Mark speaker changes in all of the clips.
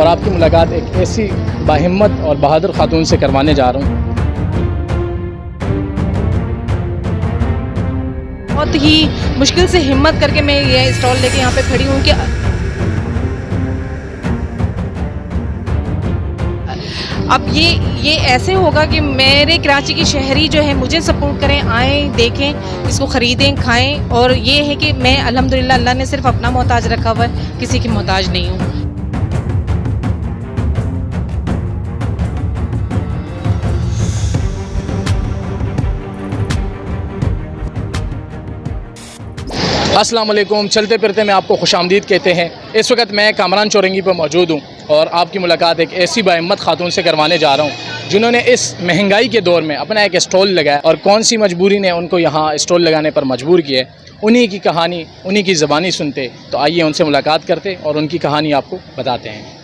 Speaker 1: और आपकी मुलाकात एक ऐसी बाहिम्मत और बहादुर खातून से करवाने जा रहा हूँ।
Speaker 2: बहुत ही मुश्किल से हिम्मत करके मैं ये स्टॉल लेके यहाँ पे खड़ी हूँ कि अब ये ऐसे होगा कि मेरे कराची की शहरी जो है मुझे सपोर्ट करें, आएँ, देखें, इसको ख़रीदें, खाएं। और ये है कि मैं अल्हम्दुलिल्लाह अल्लाह ने सिर्फ अपना मोहताज रखा हुआ है, किसी की मोहताज नहीं हूँ।
Speaker 1: अस्सलाम वालेकुम। चलते फिरते में आपको खुशामदीद कहते हैं। इस वक्त मैं कामरान चौरंगी पर मौजूद हूँ और आपकी मुलाकात एक ऐसी बाहिम्मत खातून से करवाने जा रहा हूँ जिन्होंने इस महंगाई के दौर में अपना एक स्टॉल लगाया और कौन सी मजबूरी ने उनको यहाँ स्टॉल लगाने पर मजबूर किया है। उन्हीं की कहानी, उन्हीं की ज़बानी सुनते। तो आइए उनसे मुलाकात करते और उनकी कहानी आपको बताते हैं।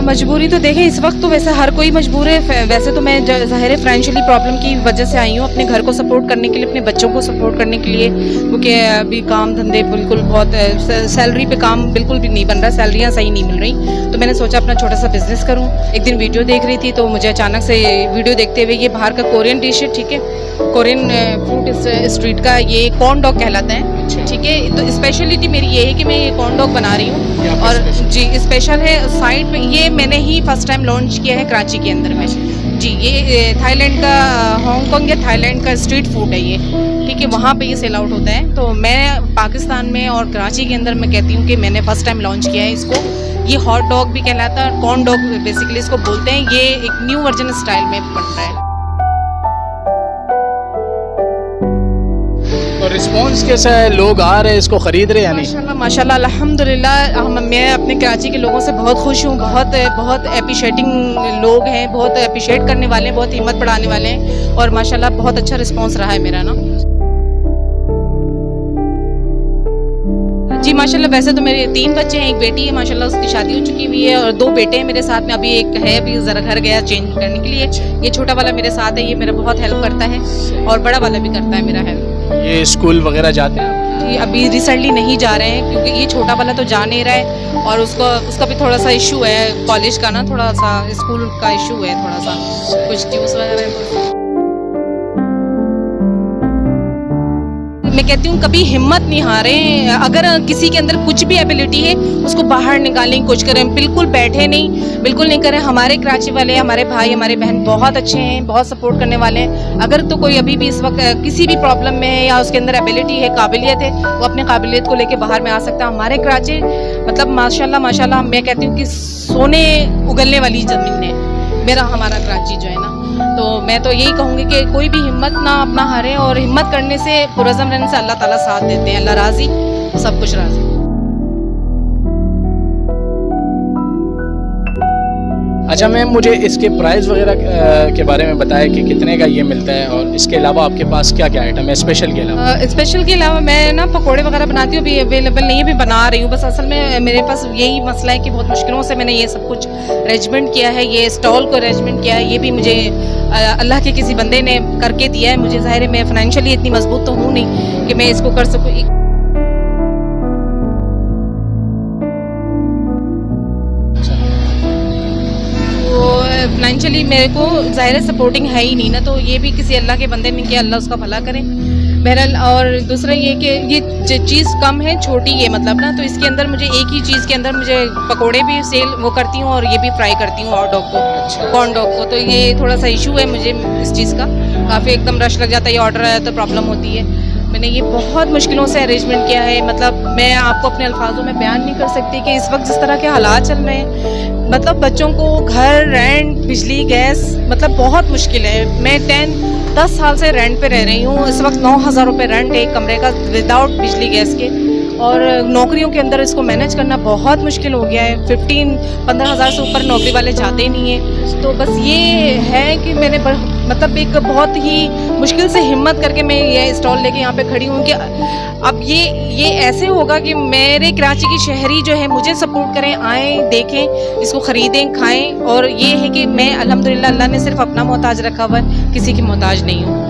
Speaker 2: मजबूरी तो देखें, इस वक्त तो वैसे हर कोई मजबूर है। वैसे तो मैं ज़ाहिर है फाइनेंशियली प्रॉब्लम की वजह से आई हूँ, अपने घर को सपोर्ट करने के लिए, अपने बच्चों को सपोर्ट करने के लिए, क्योंकि अभी काम धंधे बिल्कुल बहुत सैलरी पे काम बिल्कुल भी नहीं बन रहा, सैलरियाँ सही नहीं मिल रही। तो मैंने सोचा अपना छोटा सा बिजनेस करूँ। एक दिन वीडियो देख रही थी तो मुझे अचानक से वीडियो देखते हुए, ये बाहर का कोरियन डिश है, ठीक है, कोरियन फूड स्ट्रीट का ये कॉर्न डॉग कहलाता है, ठीक है। तो स्पेशलिटी मेरी ये है कि मैं ये कॉर्न डॉग बना रही हूँ और जी स्पेशल है साइड पे। ये मैंने ही फर्स्ट टाइम लॉन्च किया है कराची के अंदर में जी। ये थाईलैंड का, हांगकांग या थाईलैंड का स्ट्रीट फूड है ये, ठीक है, वहाँ पे ये सेल आउट होता है। तो मैं पाकिस्तान में और कराची के अंदर मैं कहती हूँ कि मैंने फर्स्ट टाइम लॉन्च किया है इसको। ये हॉट डॉग भी कहलाता है, कॉर्न डॉग बेसिकली इसको बोलते हैं। ये एक न्यू वर्जन स्टाइल में बन रहा है।
Speaker 1: तो रिस्पॉन्स कैसा है? लोग आ रहे हैं, इसको ख़रीद रहे हैं या नहीं?
Speaker 2: माशाल्लाह माशाल्लाह अल्हम्दुलिल्लाह। मैं अपने कराची के लोगों से बहुत खुश हूँ। बहुत एप्रिशिएटिंग लोग हैं, बहुत एप्रिशिएट करने वाले हैं, बहुत हिम्मत बढ़ाने वाले हैं और माशाल्लाह बहुत अच्छा रिस्पॉन्स रहा है मेरा ना जी। माशाल्लाह वैसे तो मेरे 3 बच्चे हैं, एक बेटी है माशाल्लाह, उसकी शादी हो चुकी हुई है, और 2 बेटे हैं मेरे साथ में। अभी एक है, अभी ज़रा घर गया चेंज करने के लिए। ये छोटा वाला मेरे साथ है, ये मेरा बहुत हेल्प करता है और बड़ा वाला भी करता है मेरा हेल्प।
Speaker 1: ये स्कूल वगैरह जाते हैं?
Speaker 2: जी अभी रिसेंटली नहीं जा रहे हैं क्योंकि ये छोटा वाला तो जा नहीं रहा है और उसका भी थोड़ा सा इशू है कॉलेज का ना, थोड़ा सा स्कूल का इशू है, थोड़ा सा कुछ ड्यूज वगैरह। मैं कहती हूँ कभी हिम्मत नहीं हारें। अगर किसी के अंदर कुछ भी एबिलिटी है उसको बाहर निकालने की कोशिश करें, बिल्कुल बैठे नहीं, बिल्कुल नहीं करें। हमारे कराची वाले, हमारे भाई, हमारे बहन बहुत अच्छे हैं, बहुत सपोर्ट करने वाले हैं। अगर तो कोई अभी भी इस वक्त किसी भी प्रॉब्लम में है या उसके अंदर एबिलिटी है, काबिलियत है, वो अपने काबिलियत को लेके बाहर में आ सकता है। हमारे कराची मतलब माशाल्लाह माशाल्लाह मैं कहती हूँ कि सोने उगलने वाली ज़मीन है हमारा कराची जो है ना। तो मैं तो यही कहूँगी कि कोई भी हिम्मत ना अपना हारे, और हिम्मत करने से पुरज़म रहने से अल्लाह ताला साथ देते हैं। अल्लाह राज़ी, सब कुछ राज़ी।
Speaker 1: अच्छा मैम, मुझे इसके प्राइस वगैरह के बारे में बताएं कि कितने का ये मिलता है और इसके अलावा आपके पास क्या क्या आइटम है स्पेशल के अलावा?
Speaker 2: स्पेशल के अलावा मैं ना पकोड़े वगैरह बनाती हूँ, अभी अवेलेबल नहीं है, अभी बना रही हूँ। बस असल में मेरे पास यही मसला है कि बहुत मुश्किलों से मैंने ये सब कुछ अरेंजमेंट किया है, ये स्टॉल को अरेंजमेंट किया है। ये भी मुझे अल्लाह के किसी बंदे ने करके दिया है। मुझे ज़ाहिर है मैं फाइनेंशियली इतनी मजबूत तो हूँ नहीं कि मैं इसको कर सकूँ। फाइनेंशियली मेरे को ज़ाहिर सपोर्टिंग है ही नहीं ना, तो ये भी किसी अल्लाह के बंदे ने किया, अल्लाह उसका भला करे बहरहाल। और दूसरा ये कि ये चीज़ कम है, छोटी है मतलब ना, तो इसके अंदर मुझे एक ही चीज़ के अंदर मुझे पकोड़े भी सेल वो करती हूँ और ये भी फ्राई करती हूँ हॉट डॉग को, कॉर्न डॉग को। तो ये थोड़ा सा इशू है मुझे इस चीज़ का, काफ़ी एकदम रश लग जाता है, ये ऑर्डर आया तो प्रॉब्लम होती है। मैंने ये बहुत मुश्किलों से अरेंजमेंट किया है, मतलब मैं आपको अपने अल्फाजों में बयान नहीं कर सकती कि इस वक्त जिस तरह के हालात चल रहे हैं, मतलब बच्चों को घर, रेंट, बिजली, गैस, मतलब बहुत मुश्किल है। मैं 10 साल से रेंट पे रह रही हूँ। इस वक्त 9,000 रुपये रेंट है एक कमरे का विदाउट बिजली गैस के, और नौकरियों के अंदर इसको मैनेज करना बहुत मुश्किल हो गया है। 15 हज़ार से ऊपर नौकरी वाले जाते ही नहीं है। तो बस ये है कि मैंने मतलब एक बहुत ही मुश्किल से हिम्मत करके मैं ये स्टॉल लेके यहाँ पे खड़ी हूँ कि अब ये ऐसे होगा कि मेरे कराची की शहरी जो है मुझे सपोर्ट करें, आएँ, देखें, इसको ख़रीदें, खाएँ। और ये है कि मैं अल्हम्दुलिल्लाह अल्लाह ने सिर्फ अपना मोहताज रखा हुआ है, किसी की मोहताज नहीं हूँ।